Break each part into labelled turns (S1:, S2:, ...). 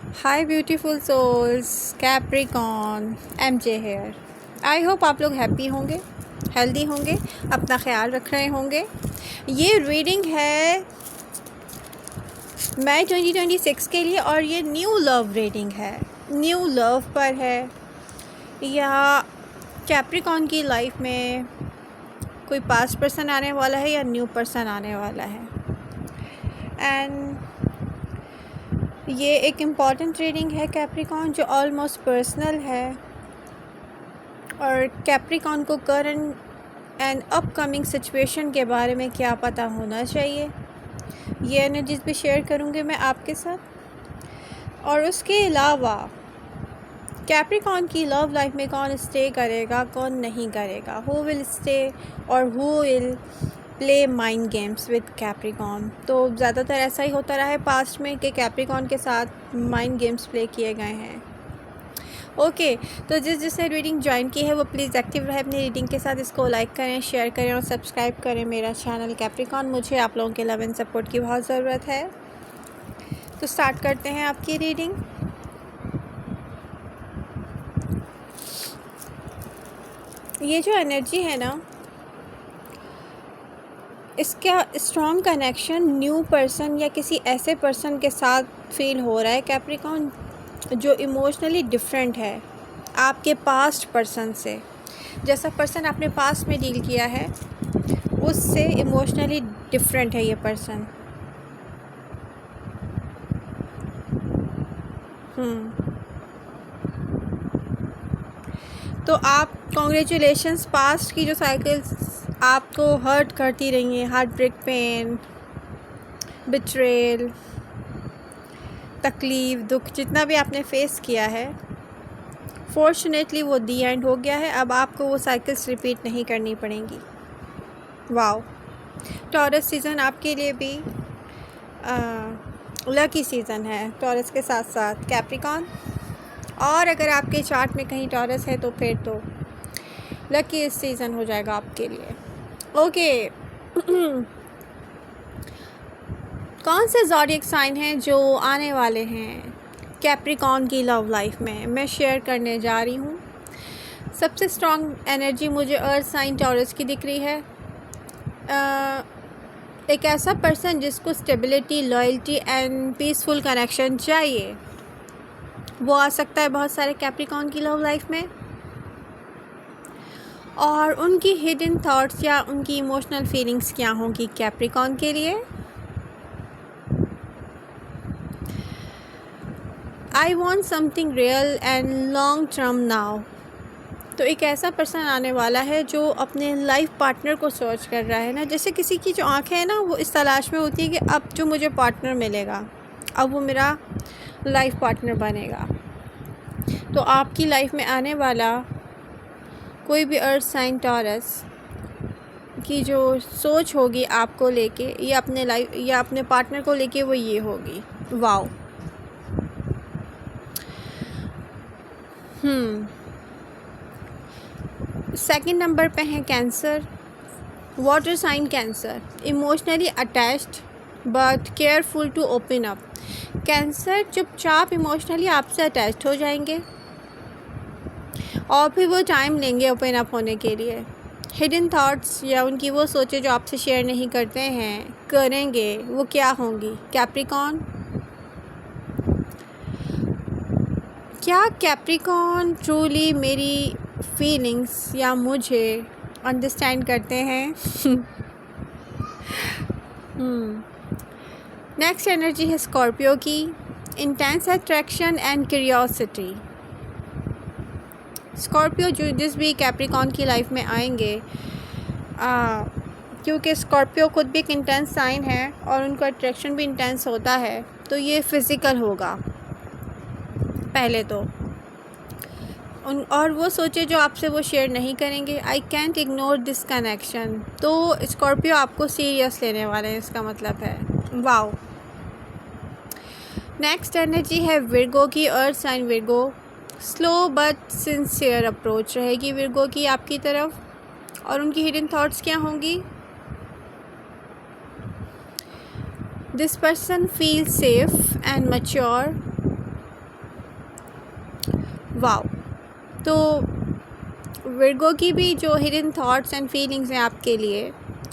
S1: Hi beautiful souls, Capricorn MJ here. I hope आप लोग happy होंगे, हेल्दी होंगे, अपना ख्याल रख रहे होंगे। ये रीडिंग है मई 2026 के लिए और ये न्यू लव रीडिंग है। न्यू लव पर है या कैप्रिकॉन की लाइफ में कोई पास्ट पर्सन आने वाला है या न्यू पर्सन आने वाला है। एंड ये एक इम्पॉर्टेंट रीडिंग है कैप्रिकॉन, जो ऑलमोस्ट पर्सनल है। और कैप्रिकॉन को करंट एंड अपकमिंग सिचुएशन के बारे में क्या पता होना चाहिए, ये एनर्जीज भी शेयर करूँगी मैं आपके साथ। और उसके अलावा कैप्रिकॉन की लव लाइफ में कौन स्टे करेगा, कौन नहीं करेगा, who will stay or who will play mind games with Capricorn. तो ज़्यादातर ऐसा ही होता रहा है पास्ट में कि कैप्रिकॉन के साथ माइंड गेम्स प्ले किए गए हैं। ओके, तो जिसने रीडिंग ज्वाइन की है वो प्लीज़ एक्टिव रहे अपनी रीडिंग के साथ। इसको लाइक करें, शेयर करें और सब्सक्राइब करें मेरा चैनल कैप्रिकॉन। मुझे आप लोगों के लव एंड सपोर्ट की बहुत ज़रूरत है। तो स्टार्ट करते हैं आपकी रीडिंग। ये जो एनर्जी है ना, इसका स्ट्रॉन्ग कनेक्शन न्यू पर्सन या किसी ऐसे पर्सन के साथ फील हो रहा है कैप्रिकॉन, जो इमोशनली डिफरेंट है आपके पास्ट पर्सन से। जैसा पर्सन आपने पास्ट में डील किया है उससे इमोशनली डिफरेंट है ये पर्सन। तो आप कॉन्ग्रेचुलेशंस, पास्ट की जो साइकिल्स आपको हर्ट करती रही हैं, हार्ट ब्रेक, पेन, बिट्रेल, तकलीफ़, दुख, जितना भी आपने फेस किया है, फॉर्चुनेटली वो दी एंड हो गया है। अब आपको वो साइकिल्स रिपीट नहीं करनी पड़ेंगी। वाओ, टॉरस सीज़न आपके लिए भी लकी सीज़न है, टॉरस के साथ साथ कैप्रिकॉन। और अगर आपके चार्ट में कहीं टॉरस है तो फिर तो लकी सीज़न हो जाएगा आपके लिए। ओके, कौन से ज़ोडिएक साइन हैं जो आने वाले हैं कैप्रिकॉन की लव लाइफ में, मैं शेयर करने जा रही हूँ। सबसे स्ट्रॉन्ग एनर्जी मुझे अर्थ साइन टॉरस की दिख रही है। एक ऐसा पर्सन जिसको stability, loyalty and peaceful connection चाहिए, वो आ सकता है बहुत सारे कैप्रिकॉन की लव लाइफ में। और उनकी हिडन थॉट्स या उनकी इमोशनल फीलिंग्स क्या होंगी कैप्रिकॉन के लिए। I want something real and long term now. तो एक ऐसा पर्सन आने वाला है जो अपने लाइफ पार्टनर को सर्च कर रहा है ना, जैसे किसी की जो आँखें हैं ना, वो इस तलाश में होती है कि अब जो मुझे पार्टनर मिलेगा, अब वो मेरा लाइफ पार्टनर बनेगा। तो आपकी लाइफ में आने वाला कोई भी अर्थ साइन टॉरस की जो सोच होगी आपको लेके या अपने लाइफ या अपने पार्टनर को लेके, वो ये होगी। वाओ। सेकंड नंबर पे है Cancer, water sign Cancer, emotionally attached but careful to open up. Cancer चुपचाप इमोशनली आपसे अटैच्ड हो जाएंगे और फिर वो टाइम लेंगे ओपन अप होने के लिए। हिडन थॉट्स या उनकी वो सोचें जो आपसे शेयर नहीं करते हैं, करेंगे, वो क्या होंगी कैप्रिकॉन। क्या कैप्रिकॉन ट्रूली मेरी फीलिंग्स या मुझे अंडरस्टैंड करते हैं? नेक्स्ट एनर्जी है स्कॉर्पियो की, intense attraction and curiosity. Scorpio जो जिस भी कैप्रिकॉन की लाइफ में आएंगे, क्योंकि स्कॉर्पियो खुद भी एक इंटेंस साइन है और उनका अट्रैक्शन भी इंटेंस होता है, तो ये फिज़िकल होगा पहले तो। और वो सोचे जो आपसे वो शेयर नहीं करेंगे। I can't ignore this connection. तो स्कॉर्पियो आपको सीरियस लेने वाले हैं, इसका मतलब है। वाओ। नेक्स्ट एनर्जी है विर्गो की, earth sign Virgo. Slow but sincere approach रहेगी विर्गो की आपकी तरफ। और उनकी हिडन थॉट्स क्या होंगी? This person feel safe and mature wow. तो विर्गो की भी जो हिडन थॉट्स एंड फीलिंग्स हैं आपके लिए,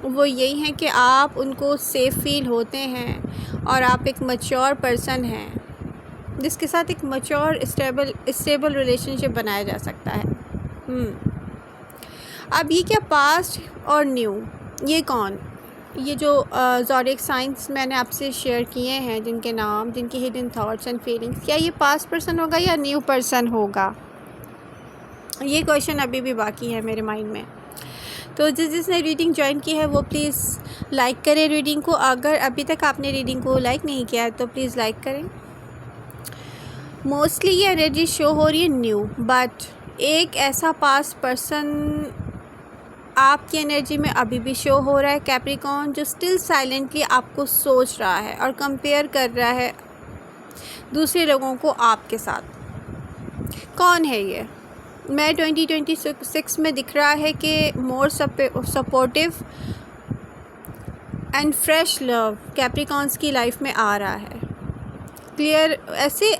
S1: वो यही हैं कि आप उनको सेफ़ फील होते हैं और आप एक मैच्योर पर्सन हैं जिसके साथ एक मैच्योर स्टेबल रिलेशनशिप बनाया जा सकता है। अब ये क्या पास्ट और न्यू, ये कौन, ये जो ज़ोडिएक साइंस मैंने आपसे शेयर किए हैं, जिनके नाम, जिनकी हिडन थॉट्स एंड फीलिंग्स, क्या ये पास्ट पर्सन होगा या न्यू पर्सन होगा, ये क्वेश्चन अभी भी बाकी है मेरे माइंड में। तो जिसने रीडिंग ज्वाइन की है वो प्लीज़ लाइक करें रीडिंग को। अगर अभी तक आपने रीडिंग को लाइक नहीं किया है तो प्लीज़ लाइक करें। मोस्टली ये एनर्जी शो हो रही है न्यू, बट एक ऐसा पास्ट पर्सन आपकी एनर्जी में अभी भी शो हो रहा है कैप्रिकॉर्न, जो स्टिल साइलेंटली आपको सोच रहा है और कंपेयर कर रहा है दूसरे लोगों को आपके साथ। कौन है ये? मैं 2026 में दिख रहा है कि more supportive and fresh love Capricorns की लाइफ में आ रहा है। क्लियर,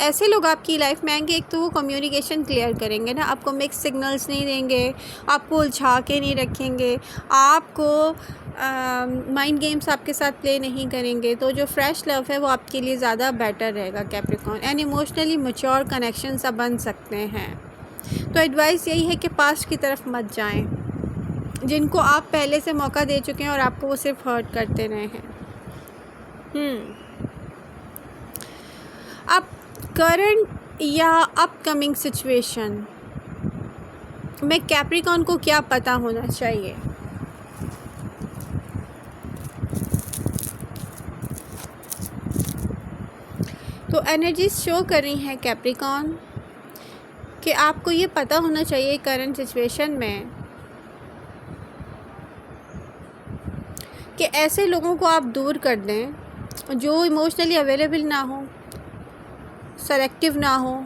S1: ऐसे लोग आपकी लाइफ में आएंगे, एक तो वो कम्युनिकेशन क्लियर करेंगे ना, आपको मिक्स सिग्नल्स नहीं देंगे, आपको उलझा के नहीं रखेंगे, आपको माइंड गेम्स आपके साथ प्ले नहीं करेंगे। तो जो फ्रेश लव है वो आपके लिए ज़्यादा बेटर रहेगा Capricorn, and emotionally mature connections अब बन सकते हैं। तो एडवाइस यही है कि पास्ट की तरफ मत जाएं, जिनको आप पहले से मौका दे चुके हैं और आपको वो सिर्फ हर्ट करते रहे हैं। अब करंट या अपकमिंग सिचुएशन में कैप्रिकॉर्न को क्या पता होना चाहिए? तो एनर्जीज शो कर रही हैं कैप्रिकॉर्न कि आपको ये पता होना चाहिए करंट सिचुएशन में कि ऐसे लोगों को आप दूर कर दें जो इमोशनली अवेलेबल ना हो, सेलेक्टिव ना हो,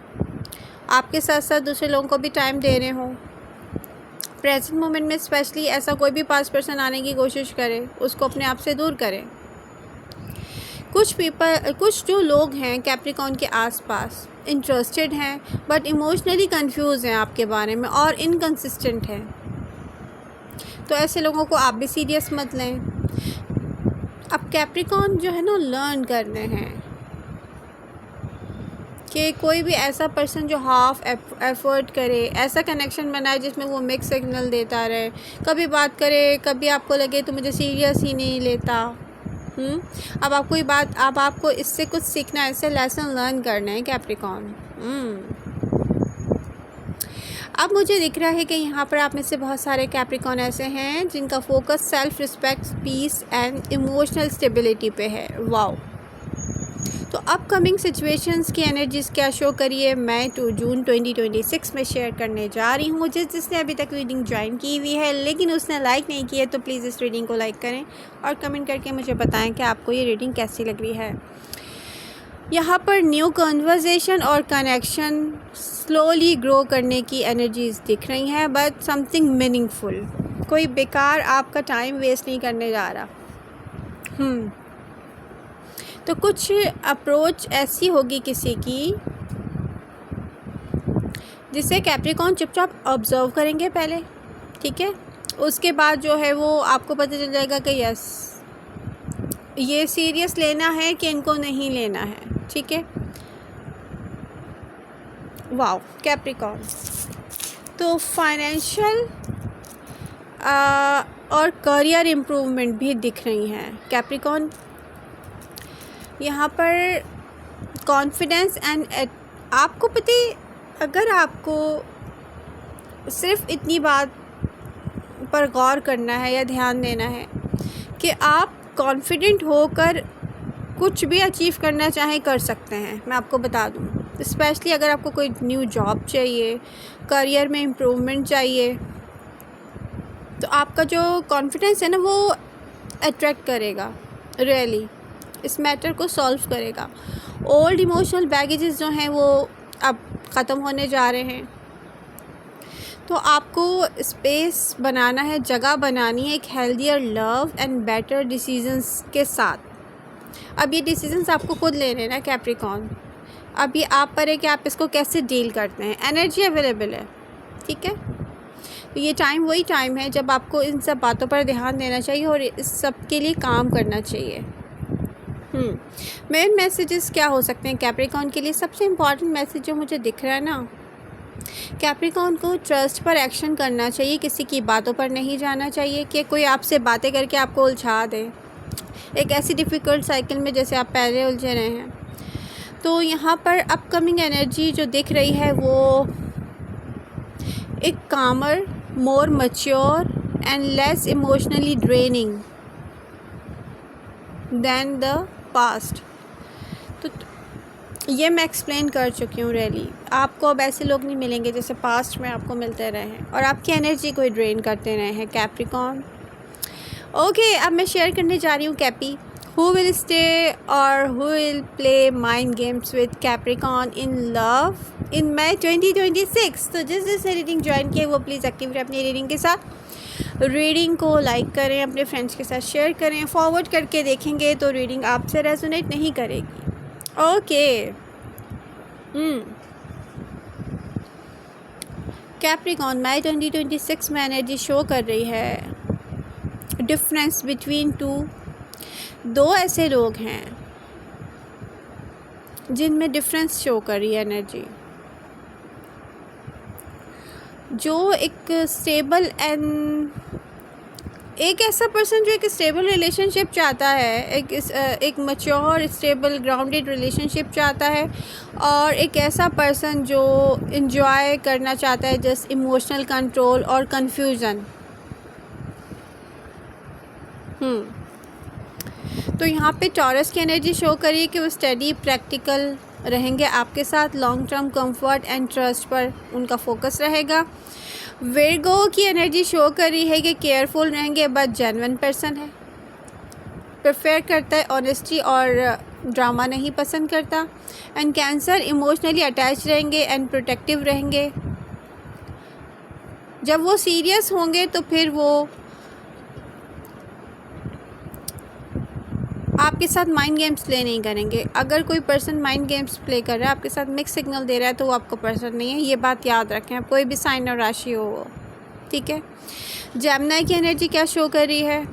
S1: आपके साथ साथ दूसरे लोगों को भी टाइम दे रहे हों। प्रेजेंट मोमेंट में स्पेशली ऐसा कोई भी पास्ट पर्सन आने की कोशिश करे, उसको अपने आप से दूर करें। कुछ जो लोग हैं कैप्रिकॉर्न के आसपास इंटरेस्टेड हैं बट इमोशनली कंफ्यूज हैं आपके बारे में और इनकंसिस्टेंट हैं, तो ऐसे लोगों को आप भी सीरियस मत लें। अब कैप्रिकॉर्न जो है ना, लर्न करने हैं कि कोई भी ऐसा पर्सन जो हाफ एफर्ट करे, ऐसा कनेक्शन बनाए जिसमें वो मिक्स सिग्नल देता रहे, कभी बात करे, कभी आपको लगे तो मुझे सीरियस ही नहीं लेता। अब आपको इससे कुछ सीखना है, इससे लेसन लर्न करना है कैप्रिकॉर्न। अब मुझे दिख रहा है कि यहाँ पर आप में से बहुत सारे कैप्रिकॉर्न ऐसे हैं जिनका focus self respect, peace and emotional stability पे है। वाओ। तो अपकमिंग सिचुएशंस की एनर्जीज़ क्या शो करिए, मैं 2 जून 2026 में शेयर करने जा रही हूँ। जिसने अभी तक रीडिंग ज्वाइन की हुई है लेकिन उसने लाइक नहीं की है तो प्लीज़ इस रीडिंग को लाइक करें और कमेंट करके मुझे बताएं कि आपको ये रीडिंग कैसी लग रही है। यहाँ पर न्यू कन्वर्सेशन और कनेक्शन स्लोली ग्रो करने की एनर्जीज़ दिख रही हैं, बट समथिंग मीनिंगफुल, कोई बेकार आपका टाइम वेस्ट नहीं करने जा रहा। तो कुछ अप्रोच ऐसी होगी किसी की जिसे कैप्रिकॉर्न चुपचाप ऑब्जर्व करेंगे पहले, ठीक है, उसके बाद जो है वो आपको पता चल जाएगा कि यस ये सीरियस लेना है कि इनको नहीं लेना है, ठीक है। Wow Capricorn. तो फाइनेंशियल और करियर इम्प्रूवमेंट भी दिख रही हैं कैप्रिकॉर्न। यहाँ पर कॉन्फिडेंस एंड आपको पता है, अगर आपको सिर्फ इतनी बात पर गौर करना है या ध्यान देना है कि आप कॉन्फिडेंट होकर कुछ भी अचीव करना चाहें कर सकते हैं। मैं आपको बता दूँ, स्पेशली अगर आपको कोई न्यू जॉब चाहिए, करियर में इम्प्रूवमेंट चाहिए, तो आपका जो कॉन्फिडेंस है ना वो अट्रैक्ट करेगा, रियली इस मैटर को सॉल्व करेगा। ओल्ड इमोशनल बैगेजेस जो हैं वो अब ख़त्म होने जा रहे हैं, तो आपको स्पेस बनाना है, जगह बनानी है एक healthier love and better decisions के साथ। अब ये डिसीजंस आपको खुद लेने ना कैप्रिकॉर्न, अभी आप पर है कि आप इसको कैसे डील करते हैं। एनर्जी अवेलेबल है, ठीक है। तो ये टाइम वही टाइम है जब आपको इन सब बातों पर ध्यान देना चाहिए और इस सब के लिए काम करना चाहिए। मेन मैसेजेस क्या हो सकते हैं कैप्रिकॉर्न के लिए? सबसे इम्पॉर्टेंट मैसेज जो मुझे दिख रहा है ना, कैप्रिकॉर्न को ट्रस्ट पर एक्शन करना चाहिए, किसी की बातों पर नहीं जाना चाहिए कि कोई आपसे बातें करके आपको उलझा दे एक ऐसी डिफ़िकल्ट साइकिल में जैसे आप पहले उलझे रहे हैं। तो यहाँ पर अपकमिंग एनर्जी जो दिख रही है वो एक calmer, more mature and less emotionally draining than the past. तो ये मैं एक्सप्लेन कर चुकी हूँ। रियली आपको अब ऐसे लोग नहीं मिलेंगे जैसे पास्ट में आपको मिलते रहे हैं और आपकी एनर्जी को ड्रेन करते रहे हैं कैप्रिकॉर्न। ओके, अब मैं शेयर करने जा रही हूँ Cappy. Who will stay or who will play mind games with Capricorn in love in May 2026। तो जिसने रीडिंग ज्वाइन किया वो प्लीज़ एक्टिव रहे अपनी रीडिंग के साथ। रीडिंग को लाइक करें, अपने फ्रेंड्स के साथ शेयर करें। फॉरवर्ड करके देखेंगे तो रीडिंग आपसे रेजोनेट नहीं करेगी। ओके, कैप्रिकॉर्न मई 2026 में एनर्जी शो कर रही है डिफरेंस बिटवीन दो ऐसे लोग हैं जिनमें डिफरेंस शो कर रही है एनर्जी। जो एक स्टेबल एंड एक ऐसा पर्सन जो एक स्टेबल रिलेशनशिप चाहता है, एक मैच्योर स्टेबल ग्राउंडेड रिलेशनशिप चाहता है, और एक ऐसा पर्सन जो इन्जॉय करना चाहता है जस्ट इमोशनल कंट्रोल और कन्फ्यूज़न। तो यहाँ पे टॉरस की एनर्जी शो करिए कि वो स्टडी प्रैक्टिकल रहेंगे आपके साथ, long term comfort and trust पर उनका फोकस रहेगा। विर्गो की एनर्जी शो कर रही है कि केयरफुल रहेंगे बट जेन्युइन पर्सन है, प्रेफर करता है ऑनेस्टी और ड्रामा नहीं पसंद करता। एंड कैंसर इमोशनली अटैच रहेंगे एंड प्रोटेक्टिव रहेंगे। जब वो सीरियस होंगे तो फिर वो आपके साथ माइंड गेम्स प्ले नहीं करेंगे। अगर कोई पर्सन माइंड गेम्स प्ले कर रहा है, आपके साथ मिक्स सिग्नल दे रहा है, तो वो आपका पर्सन नहीं है। ये बात याद रखें, आप कोई भी साइन और राशि हो वो, ठीक है। जेमिनी की एनर्जी क्या शो कर रही है?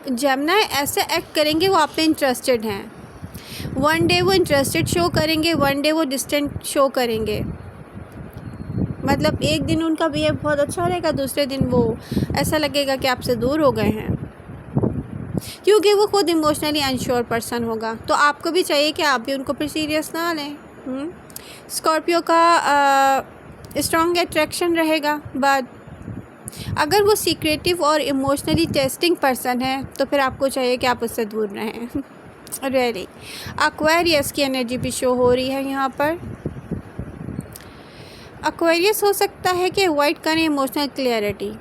S1: जेमिनी ऐसे एक्ट करेंगे वो आप पे इंटरेस्टेड हैं। वन डे वो इंटरेस्टेड शो करेंगे, वन डे वो डिस्टेंट शो करेंगे। मतलब एक दिन उनका बिहेव बहुत अच्छा रहेगा, दूसरे दिन वो ऐसा लगेगा कि आपसे दूर हो गए हैं, क्योंकि वो खुद इमोशनली अनश्योर पर्सन होगा। तो आपको भी चाहिए कि आप भी उनको पर सीरियस ना लें। स्कॉर्पियो का स्ट्रॉन्ग अट्रैक्शन रहेगा, बट अगर वो सीक्रेटिव और इमोशनली टेस्टिंग पर्सन है तो फिर आपको चाहिए कि आप उससे दूर रहें। रियली एक्वेरियस की एनर्जी भी शो हो रही है यहाँ पर। एक्वेरियस हो सकता है कि अवॉइड करें इमोशनल क्लियरिटी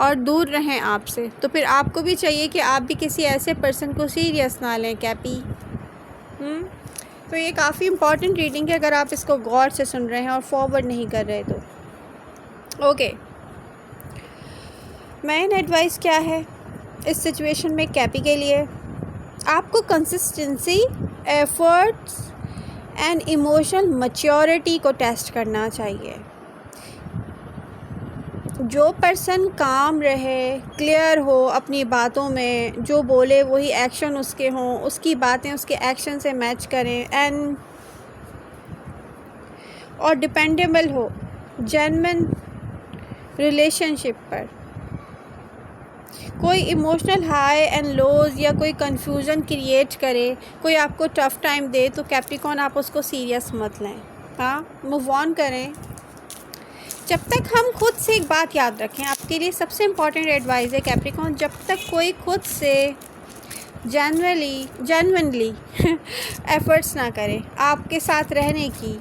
S1: और दूर रहें आपसे। तो फिर आपको भी चाहिए कि आप भी किसी ऐसे पर्सन को सीरियस ना लें कैपी। तो ये काफ़ी इम्पॉर्टेंट रीडिंग है अगर आप इसको गौर से सुन रहे हैं और फॉरवर्ड नहीं कर रहे तो। ओके, मेन एडवाइस क्या है इस सिचुएशन में कैपी के लिए? आपको consistency, efforts and emotional maturity को टेस्ट करना चाहिए। जो पर्सन काम रहे, क्लियर हो अपनी बातों में, जो बोले वही एक्शन उसके हों, उसकी बातें उसके एक्शन से मैच करें, एंड और डिपेंडेबल हो जेन्युइन रिलेशनशिप पर। कोई इमोशनल हाई एंड लोज या कोई कंफ्यूजन क्रिएट करे, कोई आपको टफ़ टाइम दे, तो कैप्रिकॉर्न आप उसको सीरियस मत लें। हाँ, मूव ऑन करें। जब तक हम खुद से एक बात याद रखें, आपके लिए सबसे इम्पॉर्टेंट एडवाइस है कैप्रिकॉर्न, जब तक कोई खुद से जेन्युइनली एफर्ट्स ना करे आपके साथ रहने की,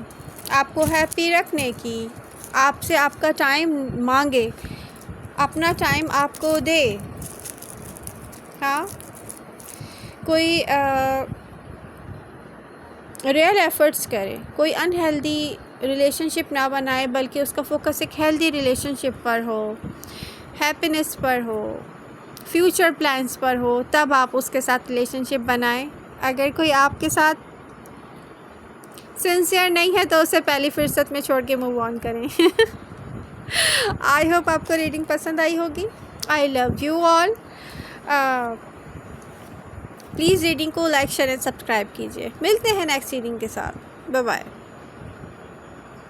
S1: आपको हैप्पी रखने की, आपसे आपका टाइम मांगे, अपना टाइम आपको दे, हाँ, कोई रियल एफर्ट्स करे, कोई अनहेल्दी रिलेशनशिप ना बनाए, बल्कि उसका फोकस एक हेल्दी रिलेशनशिप पर हो, हैप्पीनेस पर हो, फ्यूचर प्लान्स पर हो, तब आप उसके साथ रिलेशनशिप बनाएं। अगर कोई आपके साथ सिंसियर नहीं है तो उसे पहली फुर्सत में छोड़ के मूव ऑन करें। आई होप आपको रीडिंग पसंद आई होगी। I love you all. Please reading को लाइक शेयर एंड सब्सक्राइब कीजिए। मिलते हैं नेक्स्ट रीडिंग के साथ। Bye bye.